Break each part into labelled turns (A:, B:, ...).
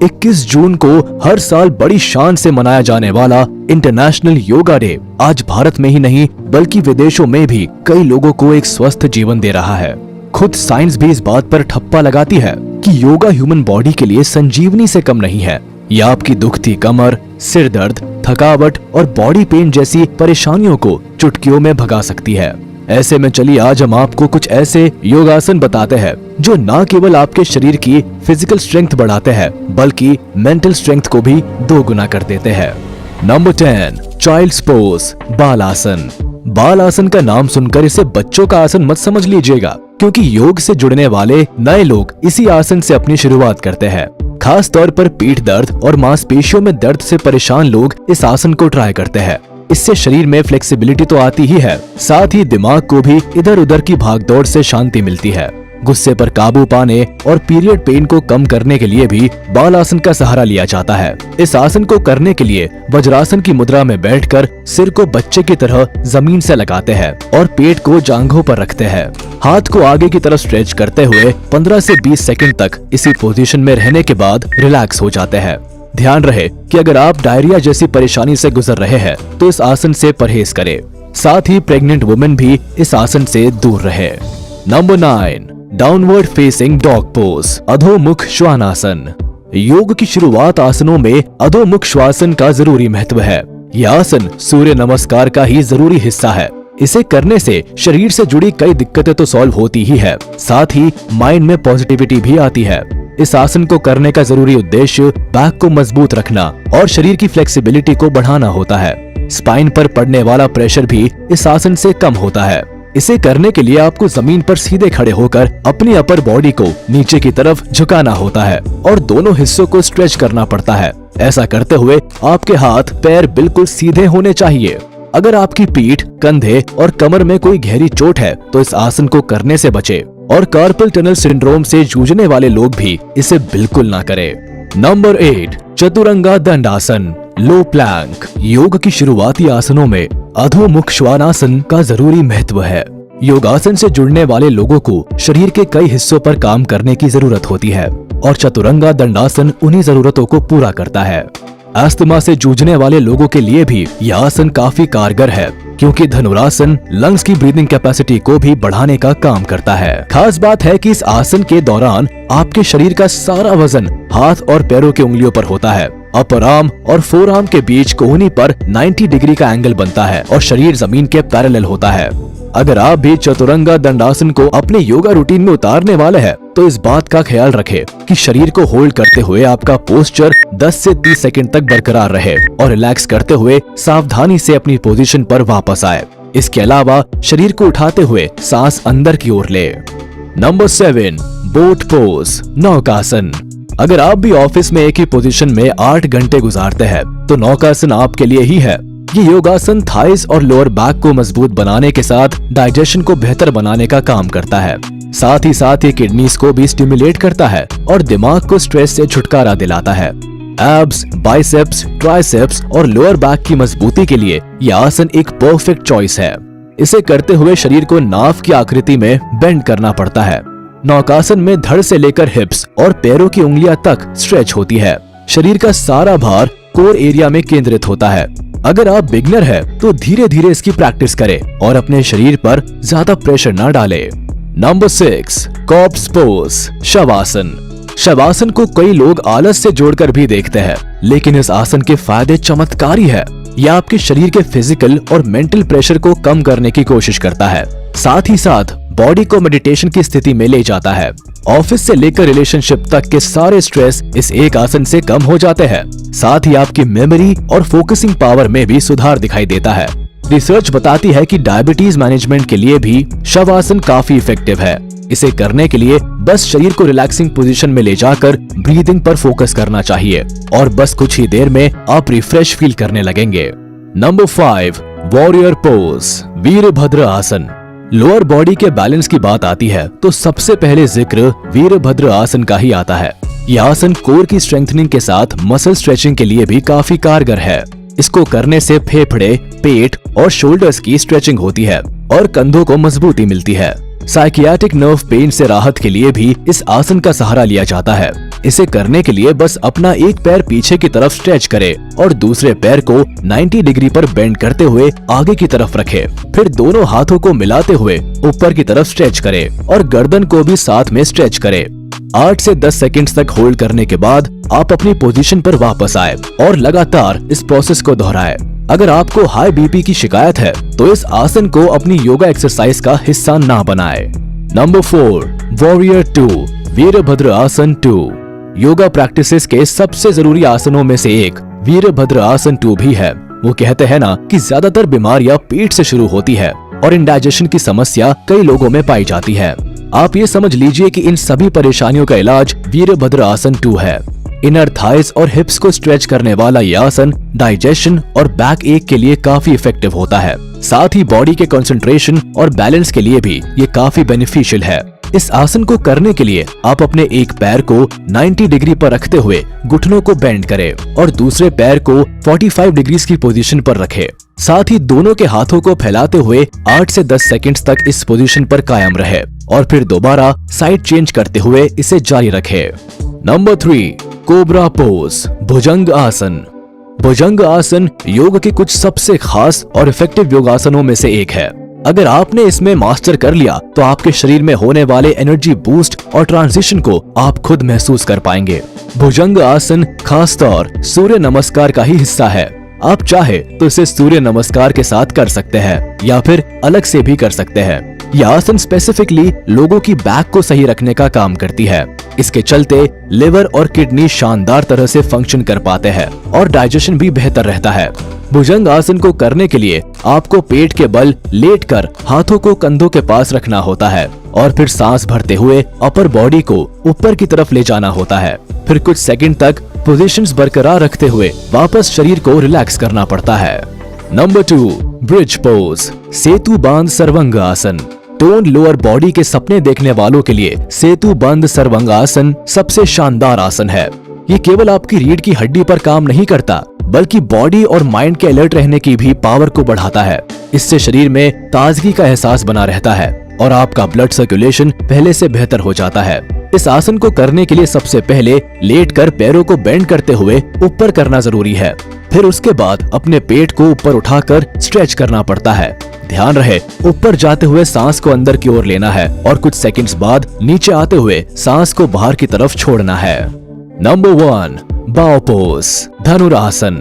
A: 21 जून को हर साल बड़ी शान से मनाया जाने वाला इंटरनेशनल योगा डे आज भारत में ही नहीं बल्कि विदेशों में भी कई लोगों को एक स्वस्थ जीवन दे रहा है। खुद साइंस भी इस बात पर ठप्पा लगाती है कि योगा ह्यूमन बॉडी के लिए संजीवनी से कम नहीं है। यह आपकी दुखती कमर, सिर दर्द, थकावट और बॉडी पेन जैसी परेशानियों को चुटकियों में भगा सकती है। ऐसे में चलिए आज हम आपको कुछ ऐसे योगासन बताते हैं जो न केवल आपके शरीर की फिजिकल स्ट्रेंथ बढ़ाते हैं बल्कि मेंटल स्ट्रेंथ को भी दोगुना कर देते हैं। नंबर 10, चाइल्ड्स पोज, बाल आसन। बाल आसन का नाम सुनकर इसे बच्चों का आसन मत समझ लीजिएगा, क्योंकि योग से जुड़ने वाले नए लोग इसी आसन से अपनी शुरुआत करते हैं। खास तौर पर पीठ दर्द और मांसपेशियों में दर्द से परेशान लोग इस आसन को ट्राई करते हैं। इससे शरीर में फ्लेक्सिबिलिटी तो आती ही है, साथ ही दिमाग को भी इधर उधर की भागदौड़ से शांति मिलती है। गुस्से पर काबू पाने और पीरियड पेन को कम करने के लिए भी बाल आसन का सहारा लिया जाता है। इस आसन को करने के लिए वज्रासन की मुद्रा में बैठकर सिर को बच्चे की तरह जमीन से लगाते हैं और पेट को जांघों पर रखते हैं। हाथ को आगे की तरफ स्ट्रेच करते हुए 15 से 20 सेकंड तक इसी पोजीशन में रहने के बाद रिलैक्स हो जाते हैं। ध्यान रहे कि अगर आप डायरिया जैसी परेशानी से गुजर रहे हैं तो इस आसन से परहेज करें। साथ ही प्रेग्नेंट वुमेन भी इस आसन से दूर रहे। Number 9, downward facing dog pose, अधोमुख श्वानासन। योग की शुरुआत आसनों में अधोमुख श्वासन का जरूरी महत्व है। यह आसन सूर्य नमस्कार का ही जरूरी हिस्सा है। इसे करने से शरीर से जुड़ी कई दिक्कतें तो सॉल्व होती ही है, साथ ही माइंड में पॉजिटिविटी भी आती है। इस आसन को करने का जरूरी उद्देश्य बैक को मजबूत रखना और शरीर की फ्लेक्सिबिलिटी को बढ़ाना होता है। स्पाइन पर पड़ने वाला प्रेशर भी इस आसन से कम होता है। इसे करने के लिए आपको जमीन पर सीधे खड़े होकर अपनी अपर बॉडी को नीचे की तरफ झुकाना होता है और दोनों हिस्सों को स्ट्रेच करना पड़ता है। ऐसा करते हुए आपके हाथ पैर बिल्कुल सीधे होने चाहिए। अगर आपकी पीठ, कंधे और कमर में कोई गहरी चोट है तो इस आसन को करने से बचे और कार्पल टनल सिंड्रोम से जूझने वाले लोग भी इसे बिल्कुल ना करें। नंबर 8, चतुरंगा दंडासन, लो प्लैंक। योग की शुरुआती आसनों में अधोमुख श्वानासन का जरूरी महत्व है। योगासन से जुड़ने वाले लोगों को शरीर के कई हिस्सों पर काम करने की जरूरत होती है और चतुरंगा दंडासन उन्हीं जरूरतों को पूरा करता है। अस्थमा से जूझने वाले लोगों के लिए भी यह आसन काफी कारगर है, क्योंकि धनुरासन लंग्स की ब्रीदिंग कैपेसिटी को भी बढ़ाने का काम करता है। खास बात है कि इस आसन के दौरान आपके शरीर का सारा वजन हाथ और पैरों की उंगलियों पर होता है। अपर आर्म और फोर आर्म के बीच कोहनी पर 90 डिग्री का एंगल बनता है और शरीर जमीन के पैरेलल होता है। अगर आप भी चतुरंगा दंडासन को अपने योगा रूटीन में उतारने वाले हैं तो इस बात का ख्याल रखें कि शरीर को होल्ड करते हुए आपका पोस्चर 10 से 30 सेकंड तक बरकरार रहे और रिलैक्स करते हुए सावधानी से अपनी पोजीशन पर वापस आए। इसके अलावा शरीर को उठाते हुए सांस अंदर की ओर ले। नंबर 7, बोट पोज, नौकासन। अगर आप भी ऑफिस में एक ही पोजीशन में 8 घंटे गुजारते हैं तो नौकासन आपके लिए ही है। ये योगासन थाइस और लोअर बैक को मजबूत बनाने के साथ डाइजेशन को बेहतर बनाने का काम करता है। साथ ही किडनीज को भी स्टिमुलेट करता है और दिमाग को स्ट्रेस से छुटकारा दिलाता है। एब्स, बाइसेप्स, ट्राइसेप्स और लोअर बैक की मजबूती के लिए यह आसन एक परफेक्ट चॉइस है। इसे करते हुए शरीर को नाव की आकृति में बेंड करना पड़ता है। नौकासन में धड़ से लेकर हिप्स और पैरों की उंगलियां तक स्ट्रेच होती है। शरीर का सारा भार कोर एरिया में केंद्रित होता है। अगर आप बिगनर है तो धीरे धीरे इसकी प्रैक्टिस करें और अपने शरीर पर ज्यादा प्रेशर न डालें। Number 6, corps pose, shavasana. Shavasana को कई लोग आलस से जोड़कर भी देखते हैं, लेकिन इस आसन के फायदे चमत्कारी है। यह आपके शरीर के फिजिकल और मेंटल प्रेशर को कम करने की कोशिश करता है। साथ ही साथ बॉडी को मेडिटेशन की स्थिति में ले जाता है। ऑफिस से लेकर रिलेशनशिप तक के सारे स्ट्रेस इस एक आसन से कम हो जाते हैं। साथ ही आपकी मेमोरी और फोकसिंग पावर में भी सुधार दिखाई देता है। रिसर्च बताती है कि डायबिटीज मैनेजमेंट के लिए भी शवासन काफी इफेक्टिव है। इसे करने के लिए बस शरीर को रिलैक्सिंग पोजीशन में ले जाकर ब्रीदिंग पर फोकस करना चाहिए और बस कुछ ही देर में आप रिफ्रेश फील करने लगेंगे। नंबर 5, वॉरियर पोज, वीरभद्र आसन। लोअर बॉडी के बैलेंस की बात आती है तो सबसे पहले जिक्र वीरभद्र आसन का ही आता है। यह आसन कोर की स्ट्रेंथनिंग के साथ मसल स्ट्रेचिंग के लिए भी काफी कारगर है। इसको करने से फेफड़े, पेट और शोल्डर्स की स्ट्रेचिंग होती है और कंधों को मजबूती मिलती है। साइकियाट्रिक नर्व पेन से राहत के लिए भी इस आसन का सहारा लिया जाता है। इसे करने के लिए बस अपना एक पैर पीछे की तरफ स्ट्रेच करे और दूसरे पैर को 90 डिग्री पर बेंड करते हुए आगे की तरफ रखे। फिर दोनों हाथों को मिलाते हुए ऊपर की तरफ स्ट्रेच करे और गर्दन को भी साथ में स्ट्रेच करे। 8 से 10 सेकंड्स तक होल्ड करने के बाद आप अपनी पोजीशन पर वापस आए और लगातार इस प्रोसेस को दोहराए। अगर आपको हाई बीपी की शिकायत है तो इस आसन को अपनी योगा एक्सरसाइज का हिस्सा ना बनाए। नंबर 4, वॉरियर 2, वीरभद्र आसन 2। योगा प्रैक्टिसेस के सबसे जरूरी आसनों में से एक वीरभद्र आसन 2 भी है। वो कहते हैं ना कि ज्यादातर बीमारियां पेट से शुरू होती है और इंडाइजेशन की समस्या कई लोगों में पाई जाती है। आप ये समझ लीजिए कि इन सभी परेशानियों का इलाज वीरभद्र आसन 2 है। इनर थाइज और हिप्स को स्ट्रेच करने वाला ये आसन डाइजेशन और बैक एक के लिए काफी इफेक्टिव होता है। साथ ही बॉडी के कंसंट्रेशन और बैलेंस के लिए भी ये काफी बेनिफिशियल है। इस आसन को करने के लिए आप अपने एक पैर को 90 डिग्री पर रखते हुए घुटनों को बेंड करें और दूसरे पैर को 45 डिग्री की पोजीशन पर रखें। साथ ही दोनों के हाथों को फैलाते हुए 8 से 10 सेकंड्स तक इस पोजीशन पर कायम रहे और फिर दोबारा साइड चेंज करते हुए इसे जारी रखें। नंबर 3, कोबरा पोज, भुजंग आसन। भुजंग आसन योग के कुछ सबसे खास और इफेक्टिव योगासनों में से एक है। अगर आपने इसमें मास्टर कर लिया तो आपके शरीर में होने वाले एनर्जी बूस्ट और ट्रांजिशन को आप खुद महसूस कर पाएंगे। भुजंग आसन खासतौर सूर्य नमस्कार का ही हिस्सा है। आप चाहे तो इसे सूर्य नमस्कार के साथ कर सकते हैं या फिर अलग से भी कर सकते हैं। यह आसन स्पेसिफिकली लोगों की बैक को सही रखने का काम करती है। इसके चलते लिवर और किडनी शानदार तरह से फंक्शन कर पाते हैं और डाइजेशन भी बेहतर रहता है। भुजंग आसन को करने के लिए आपको पेट के बल लेटकर हाथों को कंधों के पास रखना होता है और फिर सांस भरते हुए अपर बॉडी को ऊपर की तरफ ले जाना होता है। फिर कुछ सेकंड तक पोजीशंस बरकरार रखते हुए वापस शरीर को रिलैक्स करना पड़ता है। नंबर 2, ब्रिज पोज, सेतु बांध सर्वंग आसन। टोन लोअर बॉडी के सपने देखने वालों के लिए सेतु बंद सर्वंग आसन सबसे शानदार आसन है। ये केवल आपकी रीढ़ की हड्डी पर काम नहीं करता बल्कि बॉडी और माइंड के अलर्ट रहने की भी पावर को बढ़ाता है। इससे शरीर में ताजगी का एहसास बना रहता है और आपका ब्लड सर्कुलेशन पहले से बेहतर हो जाता है। इस आसन को करने के लिए सबसे पहले लेटकर पैरों को बेंड करते हुए ऊपर करना जरूरी है। फिर उसके बाद अपने पेट को ऊपर उठाकर स्ट्रेच करना पड़ता है। ध्यान रहे ऊपर जाते हुए सांस को अंदर की ओर लेना है और कुछ सेकंड्स बाद नीचे आते हुए सांस को बाहर की तरफ छोड़ना है। नंबर 1, बाव पोज, धनुरासन।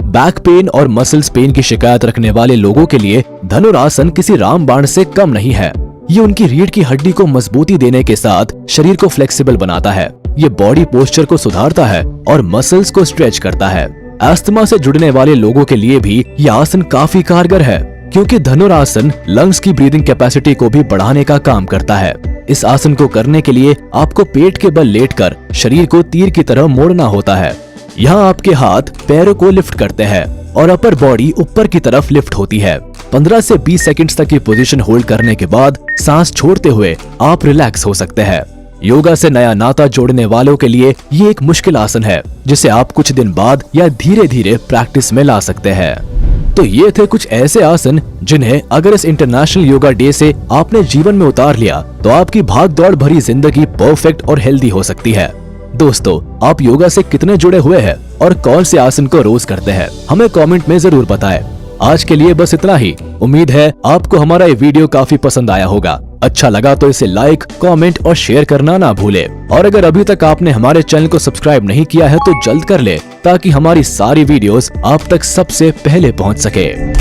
A: बैक पेन और मसल्स पेन की शिकायत रखने वाले लोगों के लिए धनुरासन किसी रामबाण से कम नहीं है। ये उनकी रीढ़ की हड्डी को मजबूती देने के साथ शरीर को फ्लेक्सिबल बनाता है। ये बॉडी पोस्चर को सुधारता है और मसल्स को स्ट्रेच करता है। अस्थमा से जुड़ने वाले लोगों के लिए भी यह आसन काफी कारगर है क्योंकि धनुरासन लंग्स की ब्रीदिंग कैपेसिटी को भी बढ़ाने का काम करता है। इस आसन को करने के लिए आपको पेट के बल लेटकर शरीर को तीर की तरह मोड़ना होता है। यहाँ आपके हाथ पैरों को लिफ्ट करते हैं और अपर बॉडी ऊपर की तरफ लिफ्ट होती है। 15 से 20 सेकंड्स तक की पोजीशन होल्ड करने के बाद सांस छोड़ते हुए आप रिलैक्स हो सकते हैं। योगा से नया नाता जोड़ने वालों के लिए ये एक मुश्किल आसन है जिसे आप कुछ दिन बाद या धीरे धीरे प्रैक्टिस में ला सकते हैं। तो ये थे कुछ ऐसे आसन जिन्हें अगर इस इंटरनेशनल योगा डे से आपने जीवन में उतार लिया तो आपकी भाग दौड़ भरी जिंदगी परफेक्ट और हेल्दी हो सकती है। दोस्तों, आप योगा से कितने जुड़े हुए हैं और कौन से आसन को रोज करते हैं, हमें कमेंट में जरूर बताएं। आज के लिए बस इतना ही। उम्मीद है आपको हमारा ये वीडियो काफी पसंद आया होगा। अच्छा लगा तो इसे लाइक, कमेंट और शेयर करना ना भूलें। और अगर अभी तक आपने हमारे चैनल को सब्सक्राइब नहीं किया है तो जल्द कर ले ताकि हमारी सारी वीडियोस आप तक सबसे पहले पहुंच सके।